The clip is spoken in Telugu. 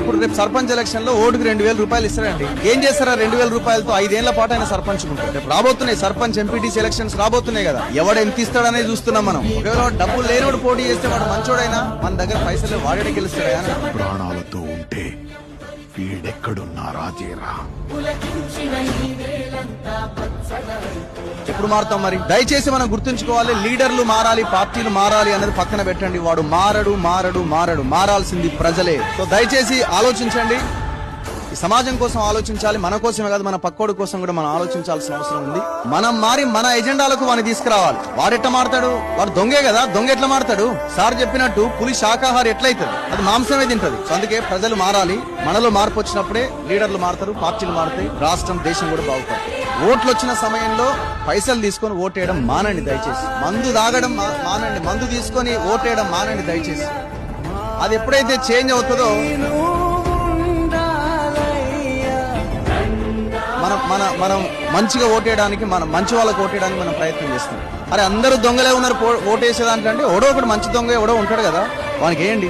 ఇప్పుడు రేపు సర్పంచ్ ఎలక్షన్ లో ఓటుకు 2000 రూపాయలు ఇస్తారండి. ఏం చేస్తారా 2000 రూపాయలతో? 5 ఏళ్ల పాటు ఆయన సర్పంచ్ ఉంటారు. రేపు రాబోతున్నాయి సర్పంచ్ ఎంపీటీసీ ఎలక్షన్స్ రాబోతున్నాయి కదా, ఎవడు ఎంత ఇస్తాడనేది చూస్తున్నాం మనం. ఒకవేళ డబ్బులు లేనివాడు పోటీ చేస్తే వాడు మంచోడైనా మన దగ్గర పైసలు వాడే గెలుస్తాడా? ప్రాణాలతో ఉంటే వీడెక్కడున్నా రాజేరా. ఎప్పుడు మారుతాం మరి? దయచేసి మనం గుర్తుంచుకోవాలి, లీడర్లు మారాలి, పార్టీలు మారాలి అనేది పక్కన పెట్టండి. వాడు మారడు, మారాల్సింది ప్రజలే. సో దయచేసి ఆలోచించండి, ఈ సమాజం కోసం ఆలోచించాలి. మన కోసమే కాదు, మన పక్కోడి కోసం కూడా మనం ఆలోచించాల్సిన అవసరం ఉంది. మనం మారి మన ఎజెండాలకు వాడిని తీసుకురావాలి. వాడెట్లా మారతాడు? వాడు దొంగే కదా, దొంగ ఎట్లా మారతాడు? సార్ చెప్పినట్టు పులి శాకాహారి ఎట్లయితుంది? అది మాంసమే తింటది. సో అందుకే ప్రజలు మారాలి. మనలో మార్పు వచ్చినప్పుడే లీడర్లు మారుతారు, పార్టీలు మారుతాయి, రాష్ట్రం దేశం కూడా బాగుపడుతుంది. ఓట్లు వచ్చిన సమయంలో పైసలు తీసుకొని ఓటేయడం మానండి దయచేసి. మందు తాగడం మానండి, మందు తీసుకొని ఓటేయడం మానండి దయచేసి. అది ఎప్పుడైతే చేంజ్ అవుతుందో మనం మంచిగా ఓటేయడానికి, మనం మంచి వాళ్ళకి ఓటేయడానికి మనం ప్రయత్నం చేస్తాం. అరే అందరూ దొంగలే ఉన్నారు ఓటేసేదానికంటే ఎవడో ఒకటి మంచి దొంగ ఎవడో ఉంటాడు కదా, వానికి వేయండి.